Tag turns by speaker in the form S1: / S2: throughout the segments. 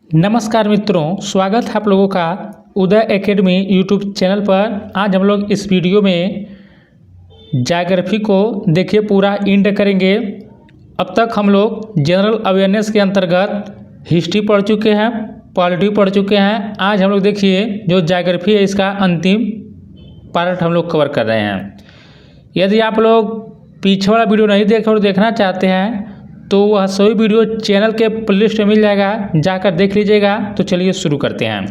S1: नमस्कार मित्रों, स्वागत है आप लोगों का उदय एकेडमी यूट्यूब चैनल पर। आज हम लोग इस वीडियो में ज्योग्राफी को देखिए पूरा इंड करेंगे। अब तक हम लोग जनरल अवेयरनेस के अंतर्गत हिस्ट्री पढ़ चुके हैं, पॉलिटी पढ़ चुके हैं। आज हम लोग देखिए जो ज्योग्राफी है इसका अंतिम पार्ट हम लोग कवर कर रहे हैं। यदि आप लोग पीछे वाला वीडियो नहीं देखे और देखना चाहते हैं तो वह सभी वीडियो चैनल के प्लेलिस्ट में मिल जाएगा, जाकर देख लीजिएगा। तो चलिए शुरू करते हैं।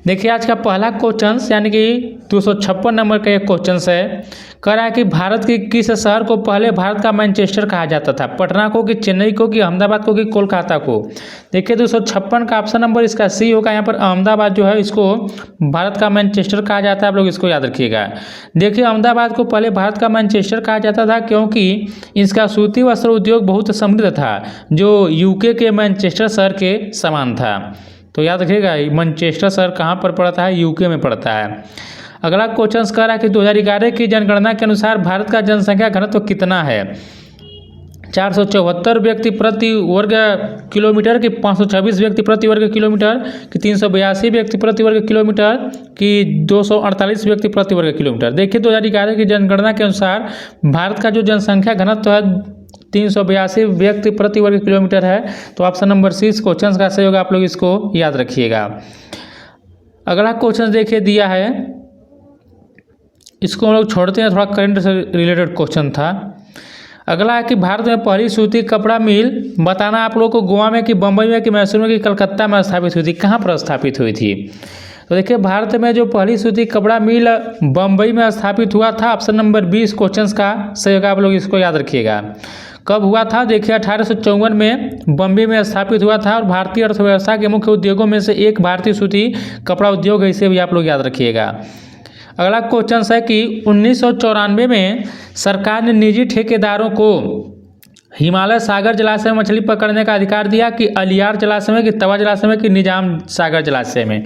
S1: देखिए आज का पहला क्वेश्चन यानी कि 256 नंबर का एक क्वेश्चन है। कह रहा है कि भारत के किस शहर को पहले भारत का मैनचेस्टर कहा जाता था? पटना को, कि चेन्नई को, कि अहमदाबाद को, कि कोलकाता को? देखिए 256 का ऑप्शन नंबर इसका सी होगा। यहाँ पर अहमदाबाद जो है इसको भारत का मैनचेस्टर कहा जाता है। आप लोग इसको याद रखिएगा। देखिए अहमदाबाद को पहले भारत का मैनचेस्टर कहा जाता था क्योंकि इसका सूती वस्त्र उद्योग बहुत समृद्ध था, जो यूके के मैनचेस्टर शहर के समान था। तो याद रखिएगा मैनचेस्टर शहर कहाँ पर पड़ता है? यूके में पड़ता है। अगला क्वेश्चन कह रहा है कि 2011 की जनगणना के अनुसार भारत का जनसंख्या घनत्व कितना है? 474 व्यक्ति प्रति वर्ग किलोमीटर, कि 526 व्यक्ति प्रति वर्ग किलोमीटर, कि 382 व्यक्ति प्रति वर्ग किलोमीटर, कि 248 व्यक्ति प्रति वर्ग किलोमीटर? देखिए 2011 की जनगणना के अनुसार भारत का जो जनसंख्या घनत्व है 382 व्यक्ति प्रति वर्ग किलोमीटर है। तो ऑप्शन नंबर सी इस क्वेश्चन का सही होगा। आप लोग इसको याद रखिएगा। अगला क्वेश्चन देखिए दिया है, इसको हम लोग छोड़ते हैं, थोड़ा करंट से रिलेटेड क्वेश्चन था। अगला है कि भारत में पहली सूती कपड़ा मिल बताना आप लोगों को गोवा में, कि बम्बई में, कि मैसूर में, कि कलकत्ता में स्थापित हुई थी? कहाँ पर स्थापित हुई थी? तो देखिए भारत में जो पहली सूती कपड़ा मिल बम्बई में स्थापित हुआ था। ऑप्शन नंबर 20 क्वेश्चन का सही होगा। आप लोग इसको याद रखिएगा। कब हुआ था? देखिए 1854 में बम्बई में स्थापित हुआ था। और भारतीय अर्थव्यवस्था के मुख्य उद्योगों में से एक भारतीय सूती कपड़ा उद्योग है, इसे भी आप लोग याद रखिएगा। अगला क्वेश्चन है कि 1994 में सरकार ने निजी ठेकेदारों को हिमालय सागर जलाशय में मछली पकड़ने का अधिकार दिया, कि अलियार जलाशय में, कि तवा जलाशय में, कि निजाम सागर जलाशय में?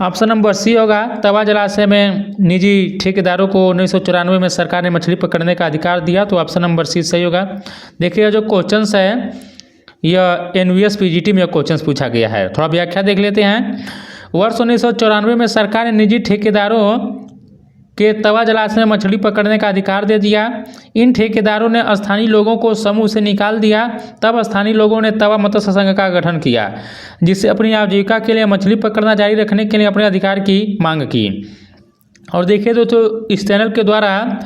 S1: ऑप्शन नंबर सी होगा। तवा जलाशय में निजी ठेकेदारों को 1994 में सरकार ने मछली पकड़ने का अधिकार दिया। तो ऑप्शन नंबर सी सही होगा। देखिए जो क्वेश्चन है यह NVS PGT में क्वेश्चन पूछा गया है। थोड़ा व्याख्या देख लेते हैं। वर्ष 1994 में सरकार ने निजी ठेकेदारों के तवा जलाशय में मछली पकड़ने का अधिकार दे दिया। इन ठेकेदारों ने स्थानीय लोगों को समूह से निकाल दिया। तब स्थानीय लोगों ने तवा मत्स्य संघ का गठन किया, जिससे अपनी आजीविका के लिए मछली पकड़ना जारी रखने के लिए अपने अधिकार की मांग की। और देखिए दोस्तों इस चैनल के द्वारा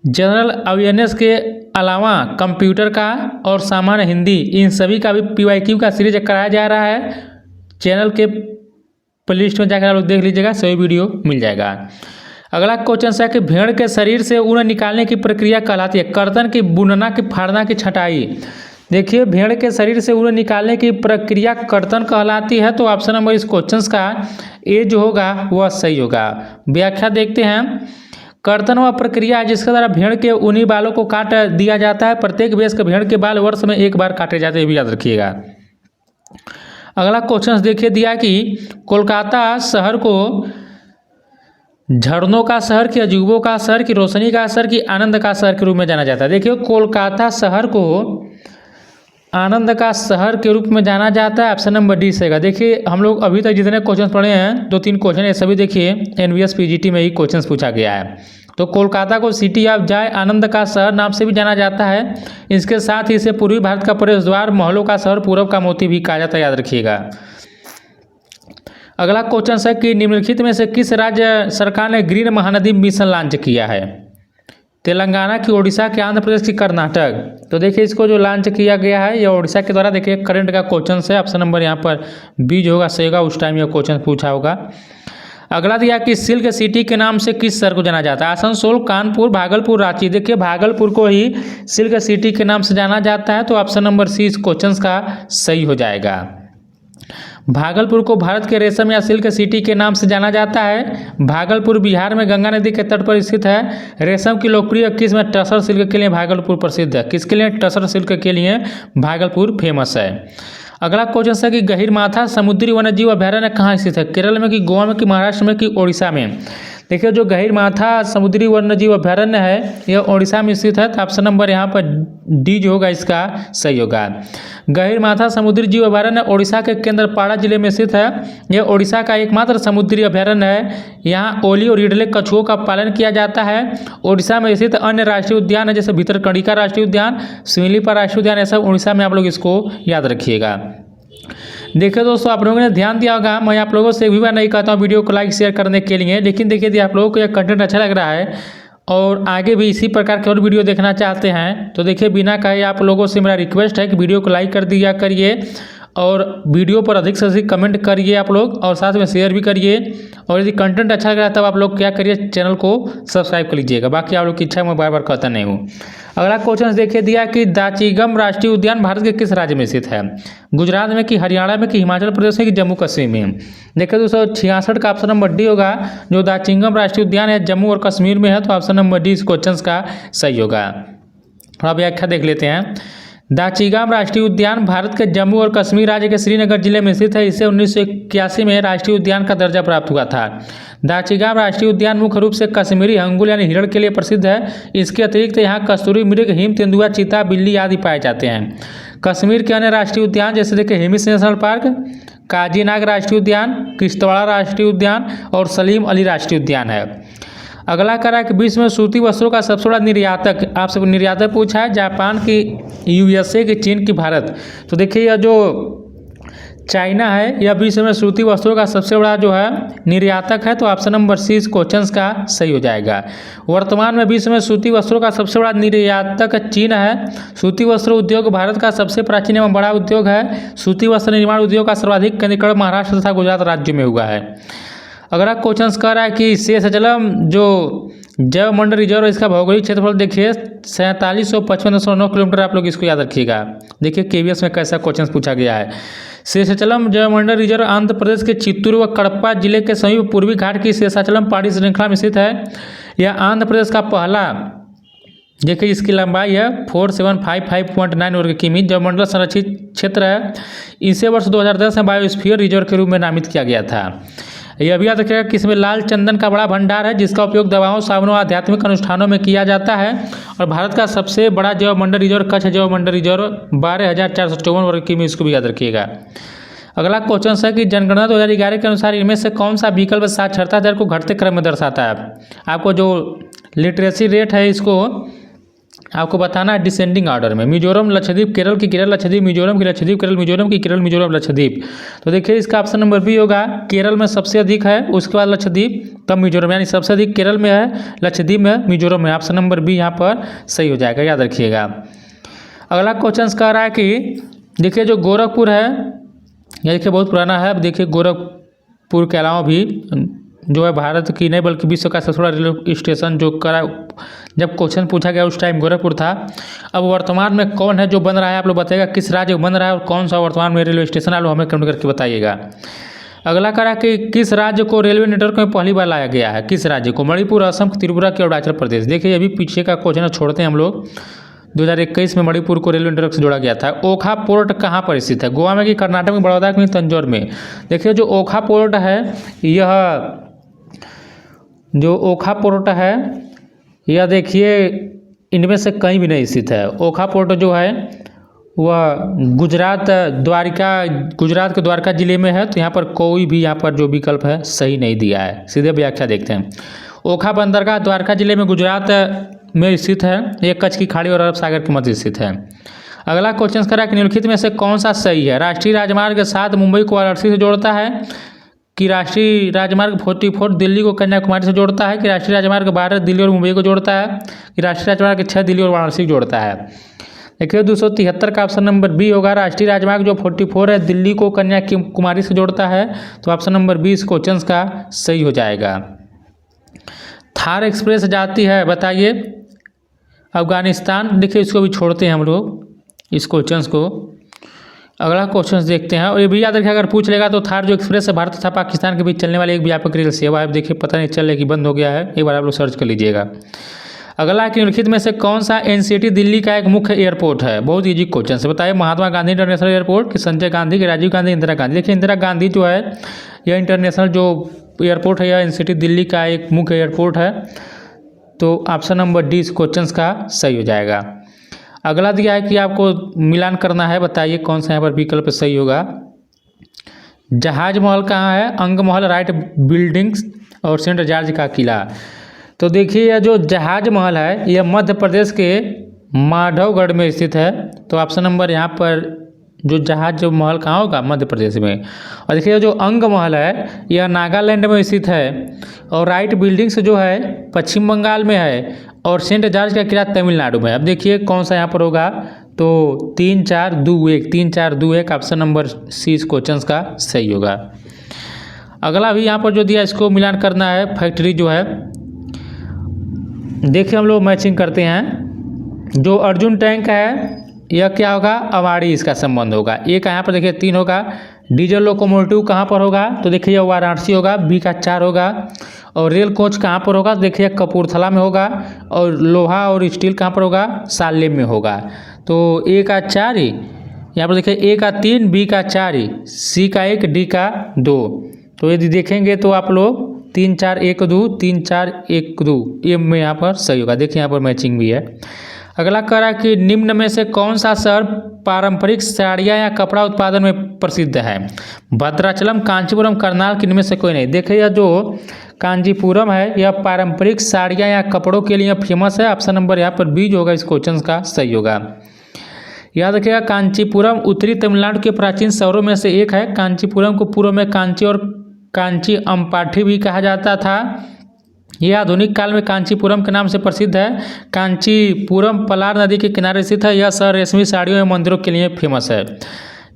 S1: जनरल अवेयरनेस के अलावा कंप्यूटर का और सामान्य हिंदी इन सभी का भी PYQ का सीरीज कराया जा रहा है। चैनल के प्लेलिस्ट में जाकर आप लोग देख लीजिएगा, सभी वीडियो मिल जाएगा। अगला क्वेश्चन है कि भेड़ के शरीर से ऊन निकालने की प्रक्रिया कहलाती है? कर्तन, की बुनना, की फाड़ना, की छटाई? देखिए भेड़ के शरीर से ऊन निकालने की प्रक्रिया कर्तन कहलाती है। तो ऑप्शन नंबर इस क्वेश्चन का ए जो होगा वह सही होगा। व्याख्या देखते हैं। कर्तन वह प्रक्रिया है जिसके द्वारा भेड़ के ऊनी बालों को काट दिया जाता है। प्रत्येक वयस्क भेड़ के बाल वर्ष में एक बार काटे जाते हैं, भी याद रखिएगा। अगला क्वेश्चन देखिए दिया कि कोलकाता शहर को झरनों का शहर, की अजूबों का शहर, की रोशनी का शहर, की आनंद का शहर के रूप में जाना जाता है? देखिए कोलकाता शहर को आनंद का शहर के रूप में जाना जाता है। ऑप्शन नंबर डी से। देखिए हम लोग अभी तक जितने क्वेश्चन पढ़े हैं 2-3 क्वेश्चन ये सभी देखिए NVS PGT में ही क्वेश्चन पूछा गया है। तो कोलकाता को सिटी ऑफ जॉय, आनंद का शहर नाम से भी जाना जाता है। इसके साथ ही इसे पूर्वी भारत का प्रवेश द्वार, महलों का शहर, पूरब का मोती भी कहा जाता है, याद रखिएगा। अगला क्वेश्चन है कि निम्नलिखित में से किस राज्य सरकार ने ग्रीन महानदी मिशन लॉन्च किया है? तेलंगाना, की ओडिशा, की आंध्र प्रदेश, की कर्नाटक? तो देखिए इसको जो लॉन्च किया गया है यह ओडिशा के द्वारा। देखिए करंट का क्वेश्चन है। ऑप्शन नंबर यहाँ पर बी जो होगा सही होगा। उस टाइम यह क्वेश्चन पूछा होगा। अगला दिया कि सिल्क सिटी के नाम से किस शहर को जाना जाता है? आसनसोल, कानपुर, भागलपुर, रांची? देखिए भागलपुर को ही सिल्क सिटी के नाम से जाना जाता है। तो ऑप्शन नंबर सी इस क्वेश्चन का सही हो जाएगा। भागलपुर को भारत के रेशम या सिल्क सिटी के नाम से जाना जाता है। भागलपुर बिहार में गंगा नदी के तट पर स्थित है। रेशम की लोकप्रिय किस्म टसर सिल्क के लिए भागलपुर प्रसिद्ध है। किसके लिए? टसर सिल्क के लिए भागलपुर फेमस है। अगला क्वेश्चन है कि गहीरमाथा समुद्री वन्यजीव अभयारण्य कहाँ स्थित है? केरल में, कि गोवा में, कि महाराष्ट्र में, कि ओडिशा में? देखिए जो गहीरमाथा समुद्री वन्यजीव अभ्यारण्य है यह ओडिशा में स्थित है, तो ऑप्शन नंबर यहाँ पर डी जो होगा इसका सही होगा। गहीरमाथा समुद्री जीव अभ्यारण्य ओडिशा के केंद्रपाड़ा जिले में स्थित है। यह ओडिशा का एकमात्र समुद्री अभ्यारण्य है। यहाँ ओली और रीडले कछुओं का पालन किया जाता है। ओडिशा में स्थित अन्य राष्ट्रीय उद्यान है जैसे भितरकनिका राष्ट्रीय उद्यान, शिमिलीपाल राष्ट्रीय उद्यान, ऐसा उड़ीसा में आप लोग इसको याद रखिएगा। देखिए दोस्तों, आप लोगों ने ध्यान दिया होगा, मैं आप लोगों से एक भी बार नहीं कहता हूँ वीडियो को लाइक शेयर करने के लिए, लेकिन देखिए यदि आप लोगों को यह कंटेंट अच्छा लग रहा है और आगे भी इसी प्रकार के और वीडियो देखना चाहते हैं तो देखिए बिना कहे आप लोगों से मेरा रिक्वेस्ट है कि वीडियो को लाइक कर दिया करिए और वीडियो पर अधिक से अधिक कमेंट करिए आप लोग, और साथ में शेयर भी करिए। और यदि कंटेंट अच्छा लग रहा है तब आप लोग क्या करिए, चैनल को सब्सक्राइब कर लीजिएगा। बाकी आप लोग की इच्छा मैं बार बार कहता नहीं हूँ। अगला क्वेश्चन देखिए दिया कि दाचिगम राष्ट्रीय उद्यान भारत के किस राज्य में स्थित है? गुजरात में कि हरियाणा में कि हिमाचल प्रदेश में कि जम्मू कश्मीर में? देखिए 266 का ऑप्शन नंबर डी होगा। जो दाचिगम राष्ट्रीय उद्यान है जम्मू और कश्मीर में है, तो ऑप्शन नंबर डी इस क्वेश्चन का सही होगा। थोड़ा व्याख्या देख लेते हैं। दाचिगम राष्ट्रीय उद्यान भारत के जम्मू और कश्मीर राज्य के श्रीनगर जिले में स्थित है। इसे 1981 में राष्ट्रीय उद्यान का दर्जा प्राप्त हुआ था। दाचिगम राष्ट्रीय उद्यान मुख्य रूप से कश्मीरी हंगुल यानी हिरण के लिए प्रसिद्ध है। इसके अतिरिक्त यहाँ कस्तूरी मृग, हिम तेंदुआ, चीता, बिल्ली आदि पाए जाते हैं। कश्मीर के अन्य राष्ट्रीय उद्यान जैसे देखिए हिमिस नेशनल पार्क, काजीनाग राष्ट्रीय उद्यान, किश्तवाड़ राष्ट्रीय उद्यान और सलीम अली राष्ट्रीय उद्यान है। अगला करा कि विश्व में सूती वस्त्रों का सबसे बड़ा निर्यातक, आपसे निर्यातक पूछा है जापान की, यूएसए की, चीन की, भारत। तो देखिए यह जो चाइना है यह विश्व में सूती वस्त्रों का सबसे बड़ा जो है निर्यातक है, तो ऑप्शन नंबर सी इस क्वेश्चन का सही हो जाएगा। वर्तमान में विश्व में सूती वस्त्रों का सबसे बड़ा निर्यातक चीन है। सूती वस्त्र उद्योग भारत का सबसे प्राचीन एवं बड़ा उद्योग है। सूती वस्त्र निर्माण उद्योग का सर्वाधिक केंद्रीकरण महाराष्ट्र तथा गुजरात राज्य में हुआ है। अगला क्वेश्चन कह रहा है कि शेषाचलम जो जैव मंडल रिजर्व इसका भौगोलिक क्षेत्रफल देखिए 4755.9 किलोमीटर, आप लोग इसको याद रखिएगा। देखिए केवीएस में कैसा क्वेश्चन पूछा गया है। शेषाचलम जैव मंडल रिजर्व आंध्र प्रदेश के चित्तूर व कड़प्पा जिले के समीप पूर्वी घाट की शेषाचलम पहाड़ी श्रृंखला में स्थित है। यह आंध्र प्रदेश का पहला, देखिए इसकी लंबाई है 4755.9 वर्ग किमी, जैव मंडल संरक्षित क्षेत्र है। इसे वर्ष 2010 में बायोस्फीयर रिजर्व के रूप में नामित किया गया था। यह भी याद रखिएगा कि इसमें लाल चंदन का बड़ा भंडार है जिसका उपयोग दवाओं, साबुनों, आध्यात्मिक अनुष्ठानों में किया जाता है। और भारत का सबसे बड़ा जैव मंडल रिजर्व कच्छ जैव मंडल रिजर्व 12,454 वर्ग किमी, इसको भी याद रखिएगा। अगला क्वेश्चन है कि जनगणना 2011 के अनुसार इनमें से कौन सा विकल्प साक्षरता दर को घटते क्रम में दर्शाता है? आपको जो लिटरेसी रेट है इसको आपको बताना है डिसेंडिंग ऑर्डर में। मिजोरम, लक्षद्वीप, केरल की केरल, लक्षद्वीप, मिजोरम की लक्षद्वीप, केरल, मिजोरम की केरल, मिजोरम, लक्षद्वीप। तो देखिए इसका ऑप्शन नंबर बी होगा। केरल में सबसे अधिक है, उसके बाद लक्षद्वीप, तब मिजोरम, यानी सबसे अधिक केरल में है, लक्षद्वीप में, मिजोरम में। ऑप्शन नंबर बी यहाँ पर सही हो जाएगा, याद रखिएगा। अगला क्वेश्चन कह रहा है कि देखिए जो गोरखपुर है यह देखिए बहुत पुराना है। अब देखिए गोरखपुर के अलावा भी जो है भारत की नहीं बल्कि विश्व का सबसे बड़ा रेलवे स्टेशन जो करा, जब क्वेश्चन पूछा गया उस टाइम गोरखपुर था। अब वर्तमान में कौन है जो बन रहा है, आप लोग बताइएगा किस राज्य में बन रहा है और कौन सा वर्तमान में रेलवे स्टेशन, आप लोग हमें कमेंट करके बताइएगा। अगला करा कि किस राज्य को रेलवे नेटवर्क में पहली बार लाया गया है? किस राज्य को? मणिपुर, असम, त्रिपुरा की अरुणाचल प्रदेश। देखिए अभी पीछे का क्वेश्चन छोड़ते हैं हम लोग। 2021 में मणिपुर को रेलवे नेटवर्क से जोड़ा गया था। ओखा पोर्ट कहाँ पर स्थित है? गोवा में कि कर्नाटक में, बड़ौदा में, तंजौर में? देखिए जो ओखा पोर्ट है यह जो ओखा पोर्ट है यह देखिए इनमें से कहीं भी नहीं स्थित है। ओखा पोर्ट जो है वह गुजरात के द्वारका जिले में है। तो यहाँ पर कोई भी यहाँ पर जो विकल्प है सही नहीं दिया है। सीधे व्याख्या देखते हैं। ओखा बंदरगाह द्वारका जिले में गुजरात में स्थित है। यह कच्छ की खाड़ी और अरब सागर के मध्य स्थित है। अगला क्वेश्चन करा कि निम्नलिखित में से कौन सा सही है? राष्ट्रीय राजमार्ग 7 मुंबई को वाराणसी से जोड़ता है, कि राष्ट्रीय राजमार्ग 44 दिल्ली को कन्याकुमारी से जोड़ता है, कि राष्ट्रीय राजमार्ग 12 दिल्ली और मुंबई को जोड़ता है, कि राष्ट्रीय राजमार्ग 6 दिल्ली और वाराणसी को जोड़ता है? देखिए 273 का ऑप्शन नंबर बी होगा। राष्ट्रीय राजमार्ग जो 44 है दिल्ली को कन्याकुमारी से जोड़ता है, तो ऑप्शन नंबर बी इस क्वेश्चन का सही हो जाएगा। थार एक्सप्रेस जाती है, बताइए अफगानिस्तान। देखिए इसको भी छोड़ते हैं हम लोग इस क्वेश्चन को। अगला क्वेश्चन देखते हैं। और ये भी याद रखिए अगर पूछ लेगा तो थार जो एक्सप्रेस है भारत तथा पाकिस्तान के बीच चलने वाली एक व्यापक रेल सेवा है। देखिए पता नहीं चल रहा कि बंद हो गया है, एक बार आप लोग सर्च कर लीजिएगा। अगला कि निम्नलिखित में से कौन सा एनसीटी दिल्ली का एक मुख्य एयरपोर्ट है? बहुत इजी क्वेश्चन है, बताइए। महात्मा गांधी इंटरनेशनल एयरपोर्ट, कि संजय गांधी, कि राजीव गांधी, इंदिरा गांधी? देखिए इंदिरा गांधी जो है यह इंटरनेशनल जो एयरपोर्ट है, यह एनसीटी दिल्ली का एक मुख्य एयरपोर्ट है। तो ऑप्शन नंबर डी इस क्वेश्चन का सही हो जाएगा। अगला दिया है कि आपको मिलान करना है, बताइए कौन सा यहाँ पर विकल्प सही होगा। जहाज महल कहाँ है? अंग महल, राइट बिल्डिंग्स और सेंट जॉर्ज का किला। तो देखिए यह जो जहाज महल है यह मध्य प्रदेश के माधवगढ़ में स्थित है। तो ऑप्शन नंबर यहाँ पर जो जहाज महल कहाँ होगा? मध्य प्रदेश में। और देखिए जो अंग महल है यह नागालैंड में स्थित है। और राइट बिल्डिंग्स जो है पश्चिम बंगाल में है। और सेंट जॉर्ज का किला तमिलनाडु में। अब देखिए कौन सा यहाँ पर होगा। तो 3 4 2 1, 3 4 2 1 ऑप्शन नंबर सी इस क्वेश्चन का सही होगा। अगला भी यहाँ पर जो दिया इसको मिलान करना है। फैक्ट्री जो है देखिए हम लोग मैचिंग करते हैं। जो अर्जुन टैंक है यह क्या होगा? अवाड़ी इसका संबंध होगा। ए का यहाँ पर देखिए 3 होगा। डीजल लोकोमोटिव कहाँ पर होगा? तो देखिए वाराणसी होगा। बी का 4 होगा। और रेल कोच कहाँ पर होगा? देखिए कपूरथला में होगा। और लोहा और स्टील कहाँ पर होगा? सालेम में होगा। तो ए का 4 ही यहाँ पर देखिए, ए का 3, बी का 4 ही, सी का 1, डी का 2। तो यदि देखेंगे तो आप लोग 3 4 1 2, 3 4 1 2 ये में यहाँ पर सही होगा। देखिए यहाँ पर मैचिंग भी है। अगला कह रहा है कि निम्न में से कौन सा शहर पारंपरिक साड़ियाँ या कपड़ा उत्पादन में प्रसिद्ध है? भद्राचलम, कांचीपुरम, करनाल, किनमें से कोई नहीं। देखिए यह जो कांचीपुरम है यह पारंपरिक साड़ियाँ या कपड़ों के लिए फेमस है। ऑप्शन नंबर यहाँ पर बी जो होगा इस क्वेश्चन का सही होगा। याद रखिएगा कांचीपुरम उत्तरी तमिलनाडु के प्राचीन शहरों में से एक है। कांचीपुरम को पूर्व में कांची और कांची अम्पाठी भी कहा जाता था। यह आधुनिक काल में कांचीपुरम के नाम से प्रसिद्ध है। कांचीपुरम पलार नदी के किनारे स्थित है। यह शहर रेशमी साड़ियों एवं मंदिरों के लिए फेमस है।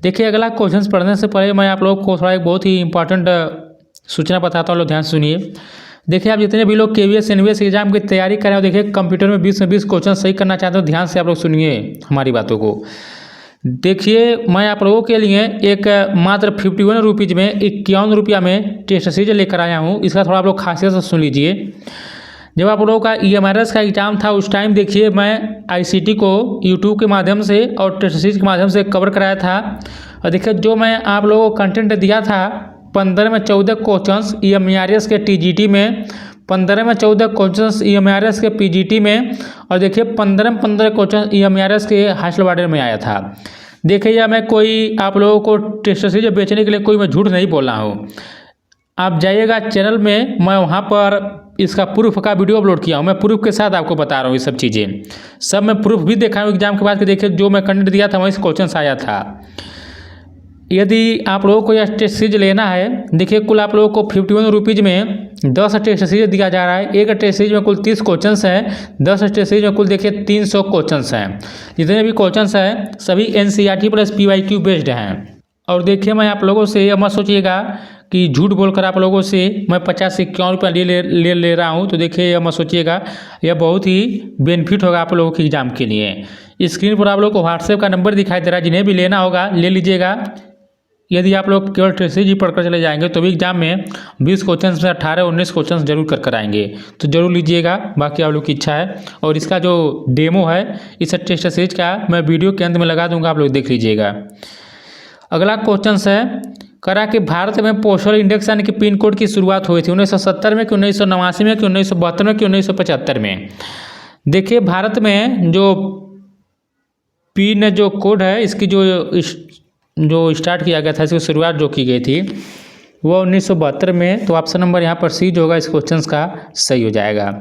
S1: देखिए अगला क्वेश्चन पढ़ने से पहले मैं आप लोगों को थोड़ा एक बहुत ही इंपॉर्टेंट सूचना बताता हूँ, लोग ध्यान से सुनिए। देखिए आप जितने भी लोग केवीएस एनवीएस एग्जाम की तैयारी कर रहे हो, देखिए कंप्यूटर में 20 में 20 क्वेश्चन सही करना चाहते हो, ध्यान से आप लोग सुनिए हमारी बातों को। देखिए मैं आप लोगों के लिए एक मात्र 51 रुपीज़ में 51 रुपया में टेस्ट सीरीज लेकर आया हूँ। इसका थोड़ा आप लोग खासियत से सुन लीजिए। जब आप लोगों का EMRS का एग्जाम था उस टाइम देखिए मैं ICT को यूट्यूब के माध्यम से और टेस्ट सीरीज के माध्यम से कवर कराया था। और देखिए जो मैं आप लोगों को कंटेंट दिया था 15 में 14 क्वेश्चंस EMRS के TGT में, 15 में 14 क्वेश्चंस EMRS के PGT में, और देखिए 15 में 15 क्वेश्चन EMRS के हासिल वार्डर में आया था। देखिए यह मैं कोई आप लोगों को टेस्ट सीरीज बेचने के लिए कोई मैं झूठ नहीं बोल रहा हूँ। आप जाइएगा चैनल में, मैं वहाँ पर इसका प्रूफ का वीडियो अपलोड किया हूँ। मैं प्रूफ के साथ आपको बता रहा हूँ ये सब चीज़ें। सब मैं प्रूफ भी देखा हूँ एग्जाम के बाद कि देखिए जो मैं कंटेंट दिया था वहीं से क्वेश्चन आया था। यदि आप लोगों को यह टेस्ट सीरीज लेना है, देखिए कुल आप लोगों को 51 रुपीज़ में 10 टेस्ट सीरीज दिया जा रहा है। एक टेस्ट सीरीज में कुल 30 क्वेश्चंस हैं। 10 टेस्ट सीरीज में कुल देखिए 300 क्वेश्चंस हैं। जितने भी क्वेश्चंस हैं सभी NCERT प्लस PYQ बेस्ड हैं। और देखिए मैं आप लोगों से यह मत सोचिएगा कि झूठ बोलकर आप लोगों से मैं 50 से 51 रुपया ले रहा हूँ। तो देखिए यह मत सोचिएगा, यह बहुत ही बेनिफिट होगा आप लोगों के एग्जाम के लिए। स्क्रीन पर आप लोगों को व्हाट्सएप का नंबर दिखाई दे रहा है, जिन्हें भी लेना होगा ले लीजिएगा। यदि आप लोग केवल टेस्ट सीरीज ही पढ़कर चले जाएंगे तो भी एग्जाम में 20 क्वेश्चन में 18-19 क्वेश्चन जरूर कर आएंगे। तो जरूर लीजिएगा, बाकी आप लोग की इच्छा है। और इसका जो डेमो है इस टेस्ट सीरीज का मैं वीडियो के अंत में लगा दूंगा, आप लोग देख लीजिएगा। अगला क्वेश्चन है करा कि भारत में पोस्टल इंडेक्स यानी कि पिन कोड की शुरुआत हुई थी 1970 में कि 1989 में कि 1972 में कि 1975 में। देखिए भारत में जो पिन जो कोड है इसकी जो स्टार्ट किया गया था, इसकी शुरुआत जो की गई थी वो 1972 में। तो ऑप्शन नंबर यहाँ पर सी जो होगा इस क्वेश्चन का सही हो जाएगा।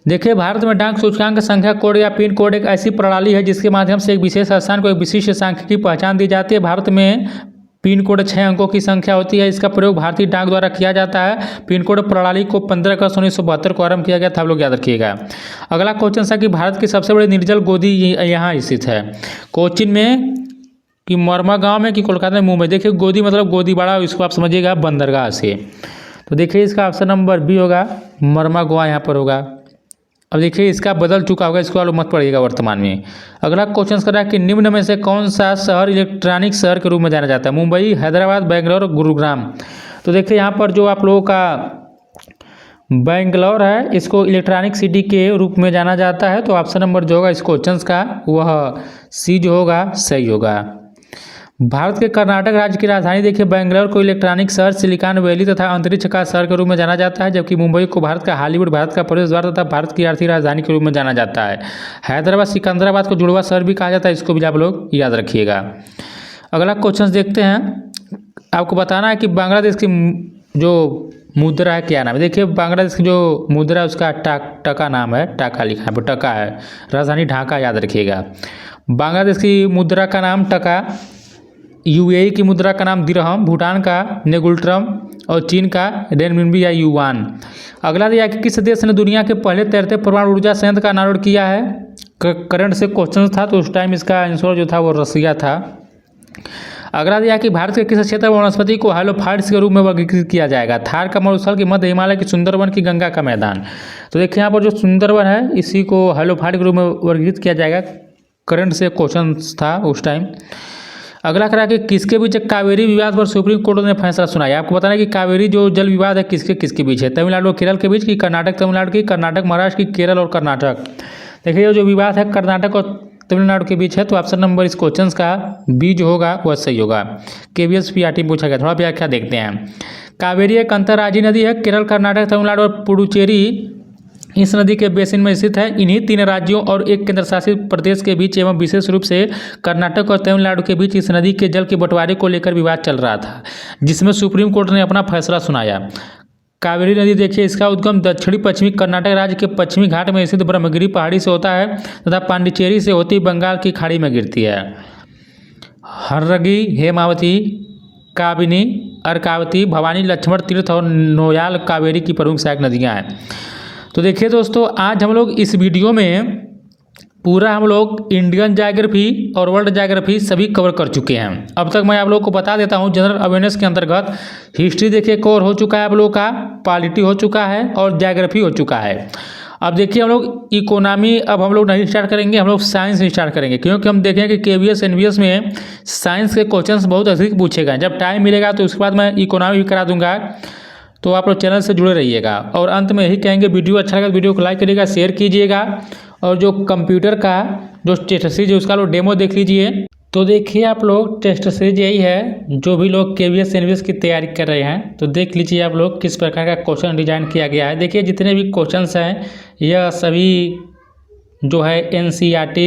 S1: देखिए भारत में डाक सूचकांक संख्या कोड या पिन कोड एक ऐसी प्रणाली है जिसके माध्यम से एक विशेष स्थान को एक विशिष्ट सांख्यिकी की पहचान दी जाती है। भारत में पिन कोड 6 अंकों की संख्या होती है। इसका प्रयोग भारतीय डाक द्वारा किया जाता है। पिन कोड प्रणाली को 15 अगस्त 1972 को आरंभ किया गया था, आप लोग याद रखिएगा। अगला क्वेश्चन है कि भारत की सबसे बड़ी निर्जल गोदी यहाँ स्थित है, कोचीन में कि मरमा गांव में कि कोलकाता में, मुंबई। देखिए गोदी मतलब गोदी बड़ा, इसको आप समझिएगा बंदरगाह से। तो देखिए इसका ऑप्शन नंबर बी होगा, मरमा गोवा यहाँ पर होगा। अब देखिए इसका बदल चुका होगा, इसको आप मत पड़िएगा वर्तमान में। अगला क्वेश्चन कर रहा है कि निम्न में से कौन सा शहर इलेक्ट्रॉनिक शहर के रूप में जाना जाता है? मुंबई, हैदराबाद, बेंगलोर, गुरुग्राम। तो देखिए यहाँ पर जो आप लोगों का बेंगलोर है इसको इलेक्ट्रॉनिक सिटी के रूप में जाना जाता है। तो ऑप्शन नंबर जो होगा इस क्वेश्चन का वह सी जो होगा सही होगा। भारत के कर्नाटक राज्य की राजधानी देखिए बेंगलोर को इलेक्ट्रॉनिक शहर, सिलिकॉन वैली तथा अंतरिक्ष का शहर के रूप में जाना जाता है, जबकि मुंबई को भारत का हॉलीवुड, भारत का प्रवेश द्वार तथा भारत की आर्थिक राजधानी के रूप में जाना जाता है। हैदराबाद सिकंदराबाद को जुड़वा शहर भी कहा जाता है, इसको भी आप लोग याद रखिएगा। अगला क्वेश्चन देखते हैं। आपको बताना है कि बांग्लादेश की जो मुद्रा है क्या नाम है। देखिए बांग्लादेश की जो मुद्रा है उसका टका नाम है, टाका लिखा है, टका है। राजधानी ढाका याद रखिएगा। बांग्लादेश की मुद्रा का नाम टका, यूएई की मुद्रा का नाम दिरहम, भूटान का नेगुल्ट्रम और चीन का रेनमिनबी या युआन। अगला दिया कि किस देश ने दुनिया के पहले तैरते परमाणु ऊर्जा संयंत्र का अनावरण किया है। करंट से क्वेश्चन था तो उस टाइम इसका आंसर जो था वो रसिया था। अगला दिया कि भारत के किस क्षेत्र में वनस्पति को हाइलोफाइट्स के रूप में वर्गीकृत किया जाएगा। थार का मरुस्थल की मध्य हिमालय की सुंदरवन की गंगा का मैदान। तो देखिए यहाँ पर जो सुंदरवन है इसी को हाइलोफाइट के रूप में वर्गीकृत किया जाएगा। करंट से क्वेश्चन था उस टाइम। अगला करा कि किसके बीच कावेरी विवाद पर सुप्रीम कोर्ट ने फैसला सुनाया। आपको बताना है कि कावेरी जो जल विवाद है किसके बीच है। तमिलनाडु और केरल के बीच की, कर्नाटक तमिलनाडु की, कर्नाटक महाराष्ट्र की, केरल और कर्नाटक। देखिए जो विवाद है कर्नाटक और तमिलनाडु के बीच है, तो ऑप्शन नंबर इस क्वेश्चन का बी जो होगा वह सही होगा। KVS PRT पूछा गया। थोड़ा व्याख्या देखते हैं। कावेरी एक अंतर्राज्यीय नदी है। केरल, कर्नाटक, तमिलनाडु और पुडुचेरी इस नदी के बेसिन में स्थित है। इन्हीं 3 राज्यों और एक केंद्र शासित प्रदेश के बीच एवं विशेष रूप से कर्नाटक और तमिलनाडु के बीच इस नदी के जल के बंटवारे को लेकर विवाद चल रहा था, जिसमें सुप्रीम कोर्ट ने अपना फैसला सुनाया। कावेरी नदी देखिए इसका उद्गम दक्षिणी पश्चिमी कर्नाटक राज्य के पश्चिमी घाट में स्थित ब्रह्मगिरी पहाड़ी से होता है तथा पांडिचेरी से होती बंगाल की खाड़ी में गिरती है। हर्रगी, हेमावती, काबिनी, अर्कावती, भवानी, लक्ष्मण तीर्थ और नोयाल कावेरी की प्रमुख सहायक नदियाँ हैं। तो देखिए दोस्तों आज हम लोग इस वीडियो में पूरा हम लोग इंडियन ज्योग्राफी और वर्ल्ड ज्योग्राफी सभी कवर कर चुके हैं। अब तक मैं आप लोगों को बता देता हूं जनरल अवेयरनेस के अंतर्गत हिस्ट्री देखिए कवर हो चुका है आप लोगों का, पॉलिटी हो चुका है और ज्योग्राफी हो चुका है। अब देखिए हम लोग इकोनॉमी अब हम लोग नहीं स्टार्ट करेंगे, हम लोग साइंस स्टार्ट करेंगे, क्योंकि हम देखेंगे कि KVS NVS में साइंस के क्वेश्चंस बहुत अधिक पूछे गए। जब टाइम मिलेगा तो उसके बाद मैं इकोनॉमी भी करा दूंगा, तो आप लोग चैनल से जुड़े रहिएगा। और अंत में यही कहेंगे वीडियो अच्छा लगा तो वीडियो को लाइक करिएगा, शेयर कीजिएगा और जो कंप्यूटर का जो टेस्ट सीरीज है उसका लोग डेमो देख लीजिए। तो देखिए आप लोग टेस्ट सीरीज यही है, जो भी लोग KVS NVS की तैयारी कर रहे हैं तो देख लीजिए आप लोग किस प्रकार का क्वेश्चन डिजाइन किया गया है। देखिए जितने भी क्वेश्चंस हैं यह सभी जो है NCERT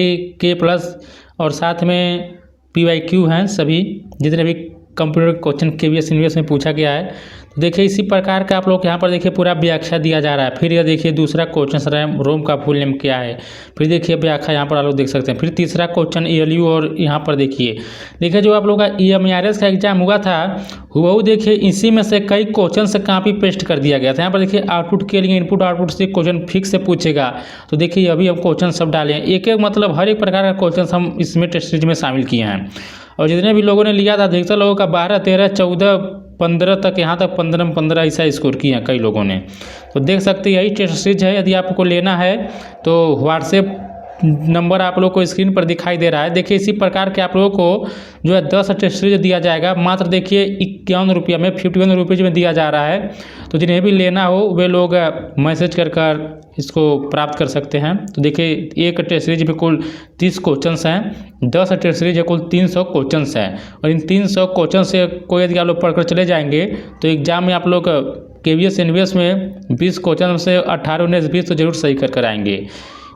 S1: के प्लस और साथ में PYQ हैं। सभी जितने भी कंप्यूटर क्वेश्चन KVS NVS में पूछा गया है तो देखिए इसी प्रकार का आप लोग यहाँ पर देखिए पूरा व्याख्या दिया जा रहा है। फिर यह देखिए दूसरा क्वेश्चन रोम का फुल नेम क्या है, फिर देखिए व्याख्या यहाँ पर आप लोग देख सकते हैं। फिर तीसरा क्वेश्चन ALU और यहाँ पर देखिए जो आप लोग का EMRS का एग्जाम हुआ था हुबहू देखिए इसी में से कई क्वेश्चन से कॉपी पेस्ट कर दिया गया था। यहाँ पर देखिए आउटपुट के लिए इनपुट आउटपुट से क्वेश्चन फिक्स से पूछेगा। तो देखिए अभी हम क्वेश्चन सब डाले हैं, एक एक मतलब हर एक प्रकार का क्वेश्चन हम इसमें टेस्ट सीरीज में शामिल किए हैं। और जितने भी लोगों ने लिया था अधिकतर लोगों का 12, 13, 14, 15 तक, यहाँ तक 15 में 15 ऐसा स्कोर किए हैं कई लोगों ने। तो देख सकते हैं यही टेस्ट सीरीज है। यदि आपको लेना है तो व्हाट्सएप नंबर आप लोग को स्क्रीन पर दिखाई दे रहा है। देखिए इसी प्रकार के आप लोगों को जो है 10 टेस्ट सीरीज दिया जाएगा मात्र देखिए 51 रुपये में, 51 रुपीज़ में दिया जा रहा है। तो जिन्हें भी लेना हो वे लोग मैसेज कर इसको प्राप्त कर सकते हैं। तो देखिए एक टेस्ट सीरीज में कुल 30 क्वेश्चन हैं, 10 टेस्ट सीरीज है कुल 300 क्वेश्चन हैं। और इन 300 क्वेश्चन से कोई यदि आप लोग पढ़कर चले जाएंगे तो एग्जाम में आप लोग KVS NVS में 20 क्वेश्चन से 18, 19, 20 तो जरूर सही कर आएंगे।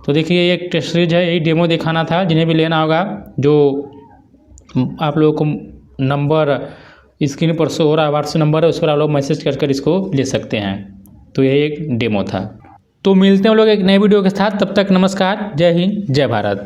S1: तो देखिए ये एक टेस्ट सीरीज है, यही डेमो दिखाना था। जिन्हें भी लेना होगा जो आप लोगों को नंबर स्क्रीन पर शो हो रहा है व्हाट्सएप नंबर है, उस पर आप लोग मैसेज कर इसको ले सकते हैं। तो ये एक डेमो था। तो मिलते हैं हम लोग एक नए वीडियो के साथ, तब तक नमस्कार, जय हिंद, जय भारत।